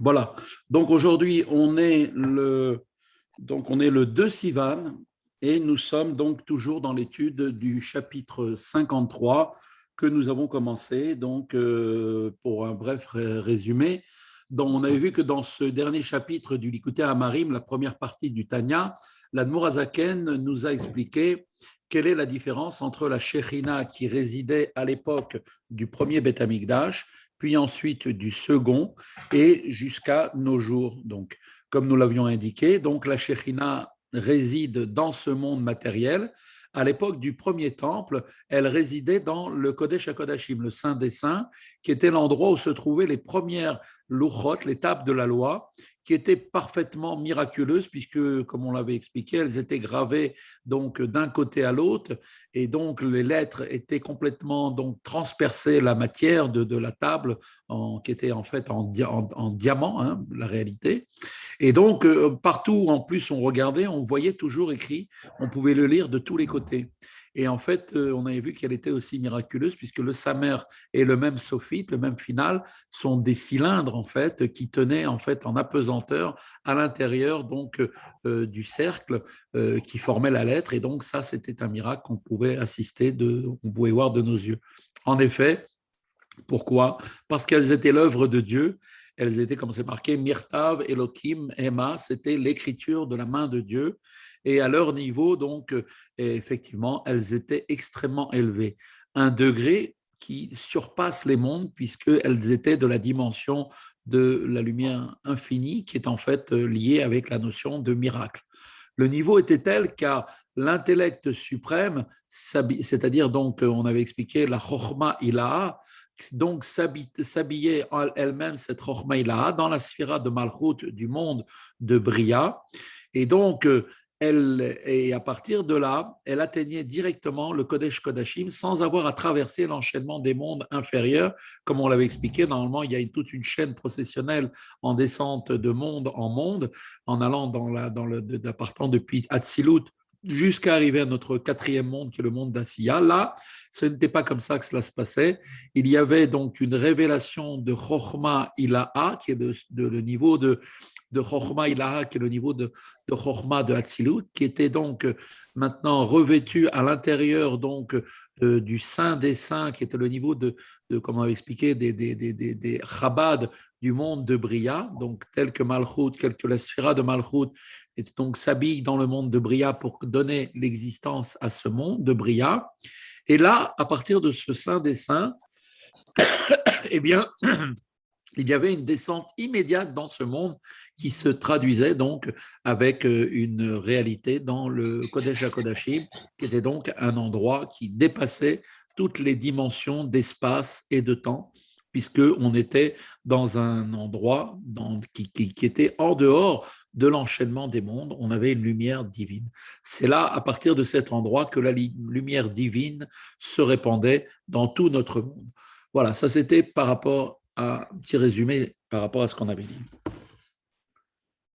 Voilà. Donc aujourd'hui, on est le 2 Sivan et nous sommes donc toujours dans l'étude du chapitre 53 que nous avons commencé. Donc, pour un bref résumé, donc on avait vu que dans ce dernier chapitre du Likutei Amarim, la première partie du Tanya, l'Admour Azaken nous a expliqué quelle est la différence entre la Shekhinah qui résidait à l'époque du premier Beth Amikdash, puis ensuite du second, et jusqu'à nos jours. Donc, comme nous l'avions indiqué, donc la Shekhinah réside dans ce monde matériel. À l'époque du premier temple, elle résidait dans le Kodesh HaKodashim, le Saint des Saints, qui était l'endroit où se trouvaient les premières louchot, les tables de la loi, qui étaient parfaitement miraculeuses, puisque, comme on l'avait expliqué, elles étaient gravées donc d'un côté à l'autre, et donc les lettres étaient complètement donc transpercées la matière de la table, qui était en fait en diamant, hein, la réalité. Et donc, partout en plus on regardait, on voyait toujours écrit, on pouvait le lire de tous les côtés. Et en fait, on avait vu qu'elle était aussi miraculeuse puisque le samer et le même sophite, le même final, sont des cylindres en fait qui tenaient en fait en apesanteur à l'intérieur donc du cercle qui formait la lettre. Et donc ça, c'était un miracle qu'on pouvait assister, on pouvait voir de nos yeux. En effet, pourquoi? Parce qu'elles étaient l'œuvre de Dieu. Elles étaient, comme c'est marqué, Mirtav, Elohim, Emma, c'était l'écriture de la main de Dieu. Et à leur niveau, donc, effectivement, elles étaient extrêmement élevées. Un degré qui surpasse les mondes, puisqu'elles étaient de la dimension de la lumière infinie, qui est en fait liée avec la notion de miracle. Le niveau était tel qu'à l'intellect suprême, c'est-à-dire donc, on avait expliqué la Chochma Ilaha, donc s'habiller elle-même, cette Chochma Ilaha, dans la sphira de Malchut du monde de Bria. Et donc, et à partir de là, elle atteignait directement le Kodesh Kodashim sans avoir à traverser l'enchaînement des mondes inférieurs. Comme on l'avait expliqué, normalement, il y a toute une chaîne processionnelle en descente de monde en monde, en allant partant depuis Hatzilut jusqu'à arriver à notre quatrième monde, qui est le monde d'Asiya. Là, ce n'était pas comme ça que cela se passait. Il y avait donc une révélation de Chochma Ilaha, qui est le niveau de Chochma Ilaha, qui est le niveau de Chochma de Hatzilut, qui était donc maintenant revêtu à l'intérieur donc du Saint des Saints, qui était le niveau comme on avait expliqué, des Chabad du monde de Bria, donc tel que Malchut, tel que la sphira de Malchut, et donc s'habille dans le monde de Bria pour donner l'existence à ce monde de Bria. Et là, à partir de ce Saint des Saints, eh bien, il y avait une descente immédiate dans ce monde qui se traduisait donc avec une réalité dans le Kodesh HaKodashim, qui était donc un endroit qui dépassait toutes les dimensions d'espace et de temps, puisqu'on était dans un endroit qui était en dehors de l'enchaînement des mondes, on avait une lumière divine. C'est là, à partir de cet endroit, que la lumière divine se répandait dans tout notre monde. Voilà, ça c'était par rapport à un petit résumé par rapport à ce qu'on avait dit.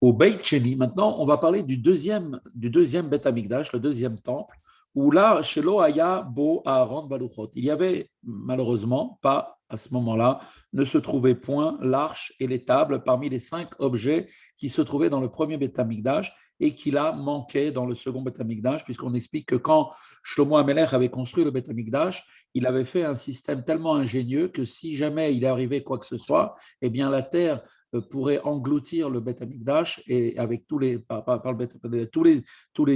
Au Beit Sheni, maintenant, on va parler du deuxième Beth Amikdash, le deuxième temple, où là, Shelo Haya Bo Aaron Baluchot. Il y avait malheureusement pas, à ce moment-là, ne se trouvait point l'arche et les tables parmi les 5 objets qui se trouvaient dans le premier Beth Amikdash et qui là manquaient dans le second Beth Amikdash, puisqu'on explique que quand Shlomo Amelech avait construit le Beth Amikdash, il avait fait un système tellement ingénieux que si jamais il arrivait quoi que ce soit, eh bien la terre pourrait engloutir le Beth Amikdash et avec tous les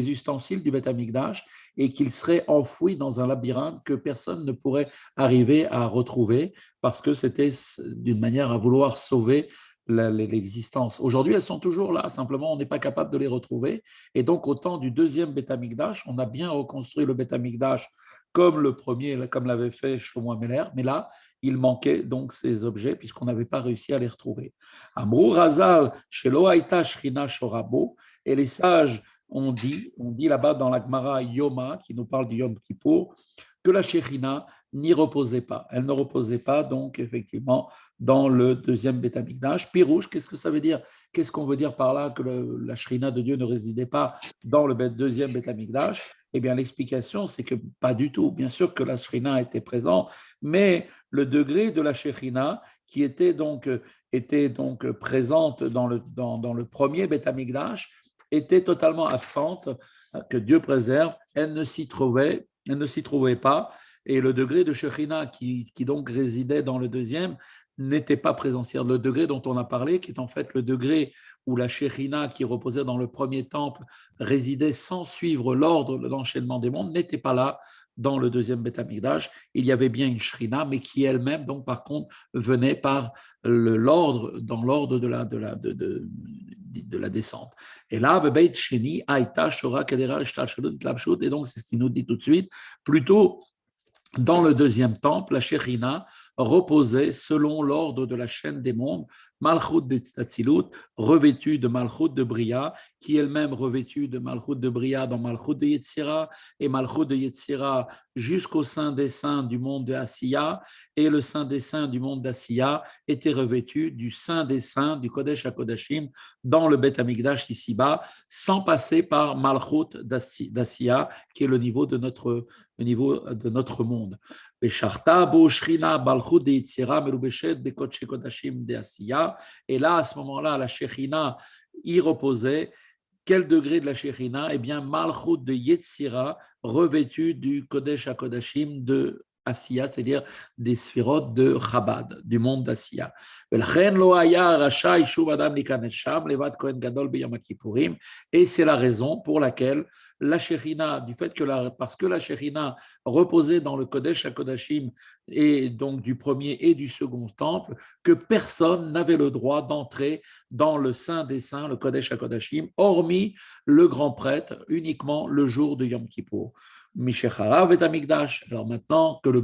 ustensiles du Beth Amikdash et qu'il serait enfoui dans un labyrinthe que personne ne pourrait arriver à retrouver parce que c'était d'une manière à vouloir sauver l'existence. Aujourd'hui, elles sont toujours là, simplement on n'est pas capable de les retrouver. Et donc, au temps du deuxième Beth Amikdash, on a bien reconstruit le Beth Amikdash comme le premier, comme l'avait fait Shlomo Ameler, mais là, il manquait donc ces objets puisqu'on n'avait pas réussi à les retrouver. Amrou Razal, Shelo Haïta Shrina Shorabo, et les sages on dit là-bas dans la Gemara Yoma, qui nous parle du Yom Kippour, que la Shekhinah n'y reposait pas. Elle ne reposait pas, donc, effectivement, dans le deuxième Beth Amikdash. Pirouche, qu'est-ce que ça veut dire? Qu'est-ce qu'on veut dire par là que la Shekhinah de Dieu ne résidait pas dans le deuxième Beth Amikdash? Eh bien, l'explication, c'est que pas du tout. Bien sûr que la Shekhinah était présente, mais le degré de la Shekhinah qui était donc présente dans le premier Beth Amikdash était totalement absente, que Dieu préserve, elle ne s'y trouvait pas, et le degré de Shekhinah qui donc résidait dans le deuxième n'était pas présent. C'est-à-dire le degré dont on a parlé, qui est en fait le degré où la Shekhinah qui reposait dans le premier temple résidait sans suivre l'ordre, l'enchaînement des mondes, n'était pas là dans le deuxième Beth Amikdash. Il y avait bien une Shrina, mais qui elle-même, donc par contre, venait par dans l'ordre de la descente. Et là, Beit Sheni, Aïta, Shora, Kedera, Shtalshalut, Tlabshut, et donc c'est ce qu'il nous dit tout de suite, plutôt dans le deuxième temple, la Shekhinah reposait selon l'ordre de la chaîne des mondes, Malchut de Tzatzilut, revêtue de Malchut de Bria, qui elle-même revêtue de Malchut de Bria dans Malchut de Yetzira, et Malchut de Yetzira jusqu'au sein des saints du monde de Asiya, et le sein des saints du monde d'Asiya était revêtu du sein des saints, du Kodesh HaKodashim, dans le Beth Amikdash ici-bas, sans passer par Malchut d'Asiya, qui est le niveau de notre monde. Et là, à ce moment-là, la Shekhinah y reposait. Quel degré de la Shekhinah? Eh bien, Malchut de Yetzira, revêtu du Kodesh HaKodashim de Asiya, c'est-à-dire des sphirotes de Chabad, du monde d'Asiya. Et c'est la raison pour laquelle la Shekhinah, parce que la Shekhinah reposait dans le Kodesh HaKodashim, et donc du premier et du second temple, que personne n'avait le droit d'entrer dans le Saint des Saints, le Kodesh HaKodashim, hormis le grand prêtre, uniquement le jour de Yom Kippour. Mishechara Bet Amikdash. Alors maintenant que les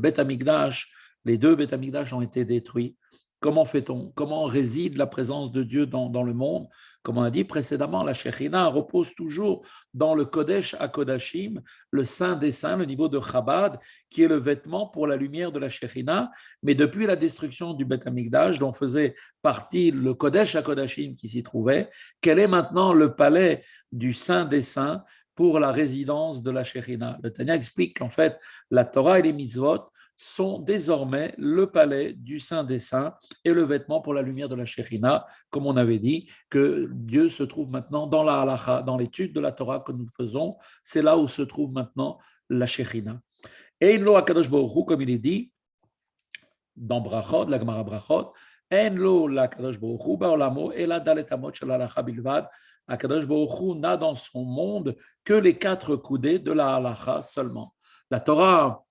deux Bet Amikdash ont été détruits, comment fait-on? Comment réside la présence de Dieu dans le monde? Comme on a dit précédemment, la Shekhinah repose toujours dans le Kodesh HaKodashim, le Saint des Saints, le niveau de Chabad, qui est le vêtement pour la lumière de la Shekhinah. Mais depuis la destruction du Bet Amikdash, dont faisait partie le Kodesh HaKodashim qui s'y trouvait, quel est maintenant le palais du Saint des Saints pour la résidence de la Shekhinah? Le Tanya explique qu'en fait, la Torah et les mitzvot sont désormais le palais du Saint des Saints et le vêtement pour la lumière de la Shekhinah, comme on avait dit, que Dieu se trouve maintenant dans la halacha, dans l'étude de la Torah que nous faisons, c'est là où se trouve maintenant la Shekhinah. Et in lo HaKadosh Baruch Hu, comme il est dit dans Brachot, la Gemara Brachot, en lo l'HaKadosh Baruch Hu ba'olamo ela dalet amot shel halacha bilvad. HaKadosh Baruch Hu n'a dans son monde que les 4 coudées de la halacha seulement. La Torah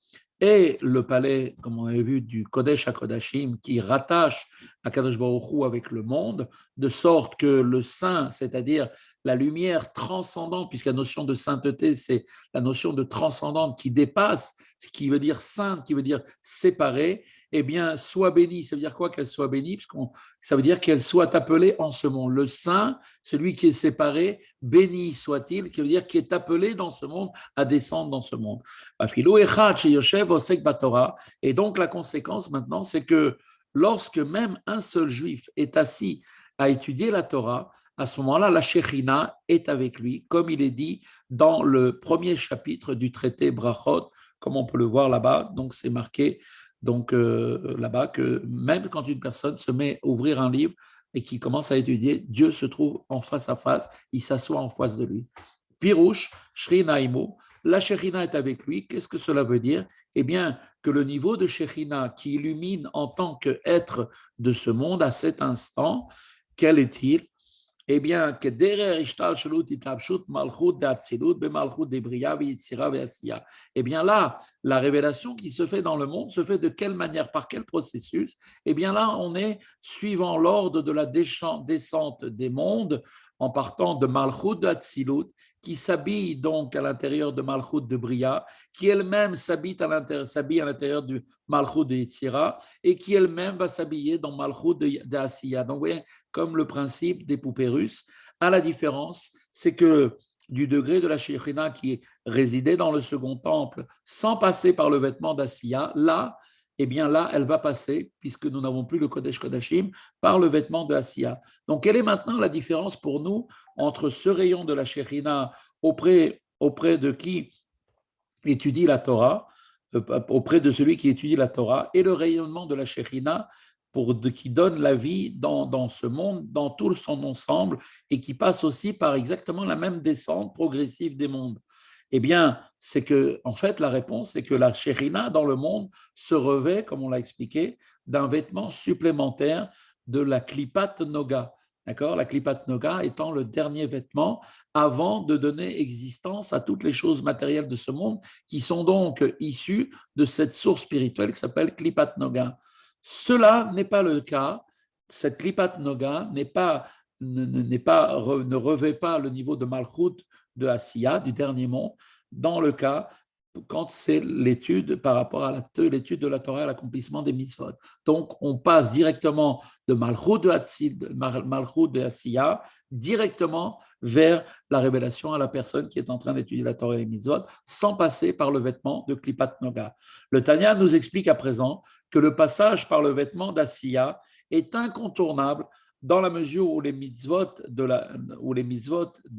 et le palais, comme on a vu, du Kodesh HaKodashim qui rattache HaKadosh Baruch Hu avec le monde, de sorte que le saint, c'est-à-dire la lumière transcendante, puisque la notion de sainteté, c'est la notion de transcendante qui dépasse, ce qui veut dire sainte, qui veut dire séparée, eh bien, soit bénie. Ça veut dire quoi qu'elle soit bénie? Parce que ça veut dire qu'elle soit appelée en ce monde. Le saint, celui qui est séparé, béni soit-il, qui veut dire qui est appelé dans ce monde à descendre dans ce monde. Et donc, la conséquence maintenant, c'est que lorsque même un seul juif est assis à étudier la Torah, à ce moment-là, la Shekhinah est avec lui, comme il est dit dans le premier chapitre du traité Brachot, comme on peut le voir là-bas. Donc, c'est marqué là-bas que même quand une personne se met à ouvrir un livre et qui commence à étudier, Dieu se trouve en face à face, il s'assoit en face de lui. Pirouche, Shrina Imo, la Shekhinah est avec lui. Qu'est-ce que cela veut dire? Eh bien, que le niveau de Shekhinah qui illumine en tant qu'être de ce monde à cet instant, quel est-il? Eh bien, que derrière Ishtal Shalut Itabshut Malchut d'Atsilut Bemalchut de Bria Yitzira Veasiya. Eh bien là, la révélation qui se fait dans le monde se fait de quelle manière, par quel processus? Eh bien là, on est suivant l'ordre de la descente des mondes, en partant de Malchut d'Atsilut, qui s'habille donc à l'intérieur de Malchut de Bria, qui elle-même s'habille à l'intérieur du Malchut de Yitzira, et qui elle-même va s'habiller dans Malchut de Asiya. Donc, vous voyez, comme le principe des poupées russes, à la différence, c'est que du degré de la Shekhinah qui résidait dans le second temple, sans passer par le vêtement d'Asiya, là, eh bien là, elle va passer, puisque nous n'avons plus le Kodesh Kodashim, par le vêtement de Asiya. Donc, quelle est maintenant la différence pour nous entre ce rayon de la Shekhinah auprès de qui étudie la Torah, auprès de celui qui étudie la Torah, et le rayonnement de la Shekhinah qui donne la vie dans ce monde, dans tout son ensemble, et qui passe aussi par exactement la même descente progressive des mondes. Eh bien, c'est que, en fait, la réponse, c'est que la Shekhinah dans le monde se revêt, comme on l'a expliqué, d'un vêtement supplémentaire de la Klipat Noga. D'accord? La Klipat Noga étant le dernier vêtement avant de donner existence à toutes les choses matérielles de ce monde qui sont donc issues de cette source spirituelle qui s'appelle Klipat Noga. Cela n'est pas le cas. Cette Klipat Noga ne revêt pas le niveau de Malchut de Asiya, du dernier monde, dans le cas quand c'est l'étude par rapport à l'étude de la Torah à l'accomplissement des mitzvot. Donc, on passe directement de Malchut de Asiya directement vers la révélation à la personne qui est en train d'étudier la Torah et les mitzvot, sans passer par le vêtement de Klipat Noga. Le Tanya nous explique à présent que le passage par le vêtement d'Asiya est incontournable dans la mesure où les mitzvot de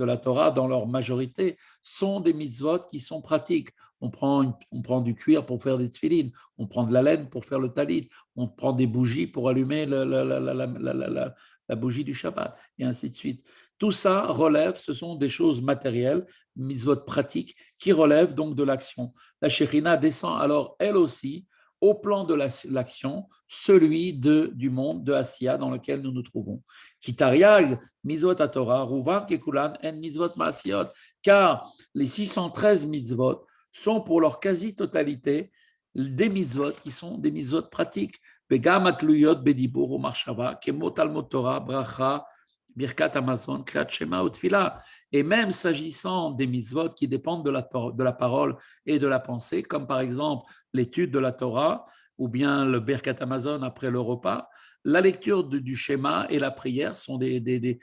la Torah, dans leur majorité, sont des mitzvot qui sont pratiques. On prend du cuir pour faire des tefilines, on prend de la laine pour faire le talit, on prend des bougies pour allumer la bougie du Shabbat, et ainsi de suite. Tout ça relève, ce sont des choses matérielles, mitzvot pratiques, qui relèvent donc de l'action. La Shekhinah descend alors, elle aussi, au plan de l'action, celui du monde de Asiya dans lequel nous nous trouvons. Kitariag, mitzvot Torah, Ruvan Kekulan, en mitzvot Maasiot, car les 613 mitzvot sont pour leur quasi-totalité des mitzvot qui sont des mitzvot pratiques. Begam atluyot bedibur ou marshava, kemot almot Torah, bracha, birkat Amazon, kriyat shema ou tfila. Et même s'agissant des mitzvot qui dépendent de la parole et de la pensée, comme par exemple l'étude de la Torah ou bien le Birkat Amazon après le repas, la lecture du schéma et la prière sont des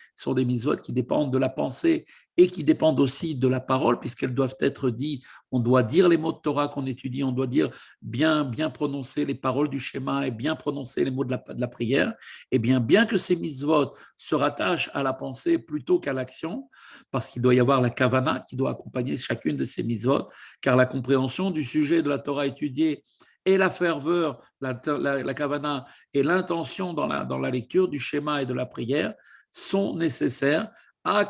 mitzvot qui dépendent de la pensée et qui dépendent aussi de la parole, puisqu'elles doivent être dites. On doit dire les mots de Torah qu'on étudie, on doit dire bien prononcer les paroles du schéma et bien prononcer les mots de la prière. Et bien que ces mitzvot se rattachent à la pensée plutôt qu'à l'action, parce qu'il doit y avoir la kavana qui doit accompagner chacune de ces mitzvot, car la compréhension du sujet de la Torah étudiée et la ferveur, la kavana et l'intention dans la lecture du schéma et de la prière sont nécessaires. Et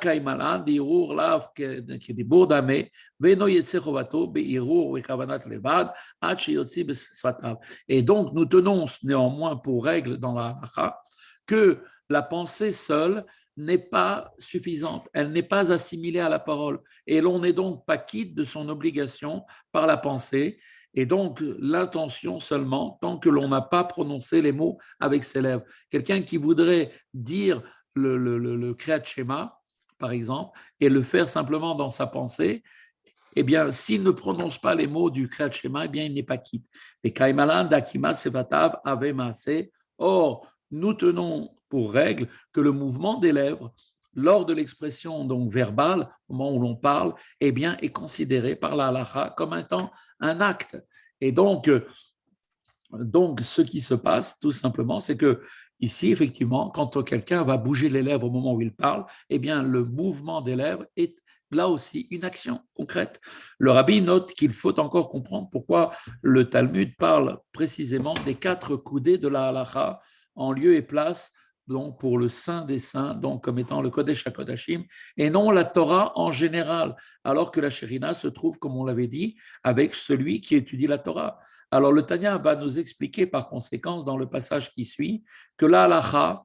donc, nous tenons néanmoins pour règle dans la halacha que la pensée seule n'est pas suffisante, elle n'est pas assimilée à la parole, et l'on n'est donc pas quitte de son obligation par la pensée, et donc l'intention seulement, tant que l'on n'a pas prononcé les mots avec ses lèvres. Quelqu'un qui voudrait dire le Kriyat Shema, par exemple, et le faire simplement dans sa pensée, eh bien, s'il ne prononce pas les mots du Kriyat Shema, eh bien, il n'est pas quitte. Et Kaimalan Dakimat Sefatav Ave Maase. Or, nous tenons pour règle que le mouvement des lèvres, lors de l'expression donc verbale, au moment où l'on parle, eh bien, est considéré par la halacha comme étant un acte. Et donc, ce qui se passe, tout simplement, c'est que ici, effectivement, quand quelqu'un va bouger les lèvres au moment où il parle, eh bien, le mouvement des lèvres est là aussi une action concrète. Le rabbi note qu'il faut encore comprendre pourquoi le Talmud parle précisément des 4 coudées de la halacha en lieu et place donc pour le Saint des Saints, donc comme étant le Kodesh HaKodashim, et non la Torah en général, alors que la Shekhinah se trouve, comme on l'avait dit, avec celui qui étudie la Torah. Alors le Tanya va nous expliquer par conséquence dans le passage qui suit que la halacha,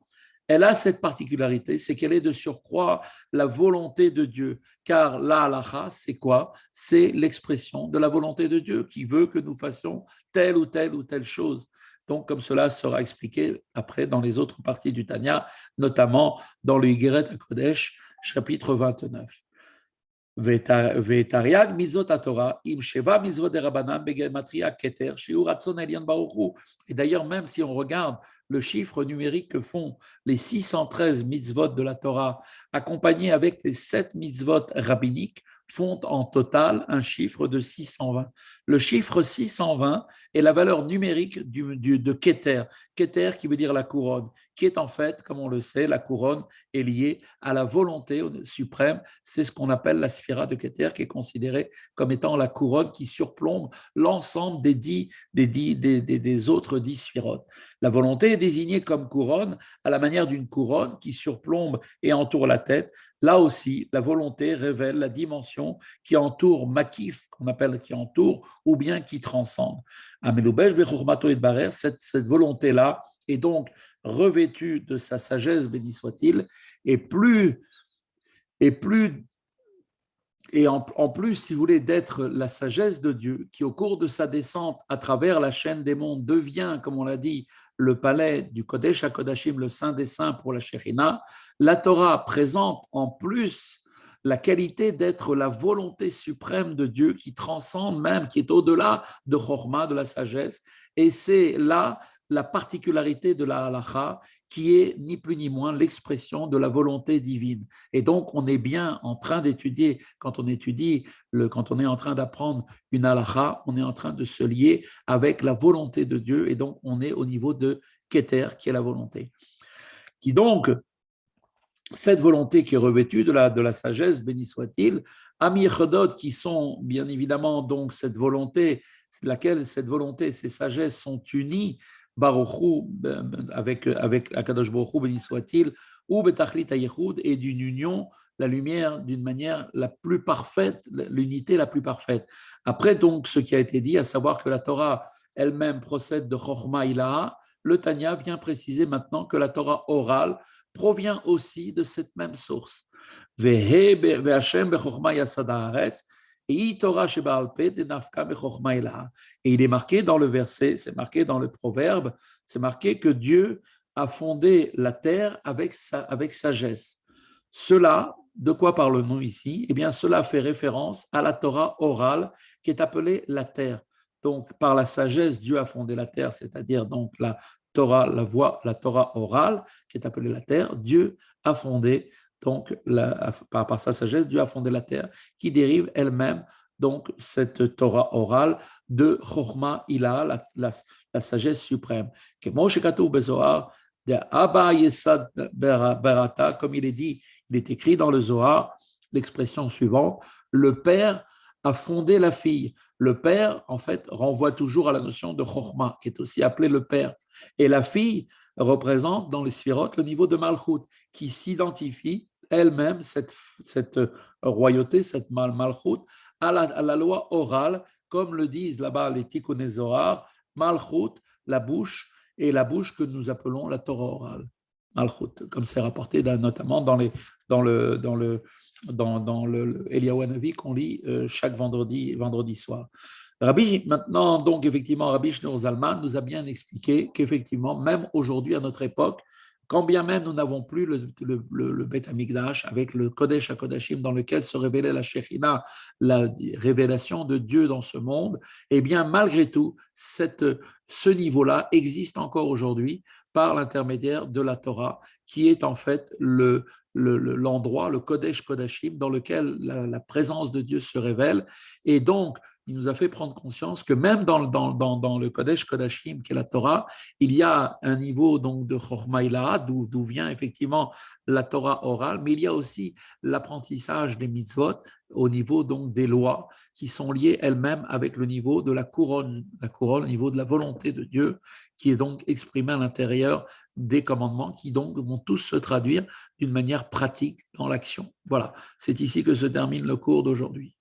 elle a cette particularité, c'est qu'elle est de surcroît la volonté de Dieu, car la halacha, c'est quoi? C'est l'expression de la volonté de Dieu qui veut que nous fassions telle ou telle chose. Donc, comme cela sera expliqué après dans les autres parties du Tanya, notamment dans le Higueret HaKodesh, chapitre 29. Ve'tariag mizot Torah im sheva mizvot derabanan begematria keter shiur ratzon elyon baruch hu. Et d'ailleurs, même si on regarde le chiffre numérique que font les 613 mitzvot de la Torah, accompagnés avec les 7 mitzvot rabbiniques, font en total un chiffre de 620. Le chiffre 620 est la valeur numérique de Keter. Keter qui veut dire la couronne, qui est en fait, comme on le sait, la couronne est liée à la volonté suprême. C'est ce qu'on appelle la sphira de Keter, qui est considérée comme étant la couronne qui surplombe l'ensemble des autres 10 sphirotes. La volonté est désignée comme couronne à la manière d'une couronne qui surplombe et entoure la tête. Là aussi, la volonté révèle la dimension qui entoure Makif, qu'on appelle qui entoure, ou bien qui transcende. Cette volonté-là est donc revêtue de sa sagesse, béni soit-il, et en plus, si vous voulez, d'être la sagesse de Dieu, qui au cours de sa descente à travers la chaîne des mondes devient, comme on l'a dit, le palais du Kodesh HaKodashim, le Saint des Saints pour la Shekhinah, la Torah présente en plus la qualité d'être la volonté suprême de Dieu qui transcende même, qui est au-delà de Chorma, de la sagesse. Et c'est là la particularité de la halakha, qui est ni plus ni moins l'expression de la volonté divine. Et donc, on est bien en train d'étudier, quand on étudie, quand on est en train d'apprendre une halakha, on est en train de se lier avec la volonté de Dieu, et donc on est au niveau de Keter, qui est la volonté. Qui donc, cette volonté qui est revêtue de la sagesse, béni soit-il, Amir Chodot, qui sont bien évidemment donc cette volonté, cette volonté, ces sagesses sont unies, Baruchou, avec Akadosh Baruchou, béni soit-il, ou Betachlit Hayichud, et d'une union, la lumière d'une manière la plus parfaite, l'unité la plus parfaite. Après donc ce qui a été dit, à savoir que la Torah elle-même procède de Chochma Ilaha, le Tanya vient préciser maintenant que la Torah orale provient aussi de cette même source. Et il est marqué dans le verset, c'est marqué dans le proverbe, c'est marqué que Dieu a fondé la terre avec sagesse. Cela, de quoi parle-nous ici? Eh bien, cela fait référence à la Torah orale qui est appelée la terre. Donc, par la sagesse, Dieu a fondé la terre, c'est-à-dire donc la Torah, la Torah orale, qui est appelée la terre. Dieu a fondé, donc, par sa sagesse, Dieu a fondé la terre, qui dérive elle-même, donc, cette Torah orale de Chochma Ila, la sagesse suprême. Comme il est dit, il est écrit dans le Zohar, l'expression suivante, le père a fondé la fille. Le père, en fait, renvoie toujours à la notion de Chochma, qui est aussi appelé le père. Et la fille représente dans les sphirotes le niveau de Malchut, qui s'identifie elle-même, cette royauté, cette Malchut, à la loi orale, comme le disent là-bas les Tikkuné Zohar, Malchut, la bouche, et la bouche que nous appelons la Torah orale. Malchut, comme c'est rapporté notamment dans le Eliyahu Hanavi qu'on lit chaque vendredi soir. Maintenant, donc, effectivement, Rabbi Shneur Zalman nous a bien expliqué qu'effectivement, même aujourd'hui, à notre époque, quand bien même nous n'avons plus le Beth Amikdash avec le Kodesh HaKodashim dans lequel se révélait la Shekhinah, la révélation de Dieu dans ce monde, eh bien, malgré tout, ce niveau-là existe encore aujourd'hui par l'intermédiaire de la Torah, qui est en fait l'endroit, le Kodesh Kodashim, dans lequel la présence de Dieu se révèle. Et donc, il nous a fait prendre conscience que même dans le Kodesh Kodashim, qui est la Torah, il y a un niveau donc de Chochma Ilaha, d'où vient effectivement la Torah orale, mais il y a aussi l'apprentissage des mitzvot au niveau donc des lois qui sont liées elles-mêmes avec le niveau de la couronne au niveau de la volonté de Dieu, qui est donc exprimée à l'intérieur des commandements qui donc vont tous se traduire d'une manière pratique dans l'action. Voilà, c'est ici que se termine le cours d'aujourd'hui.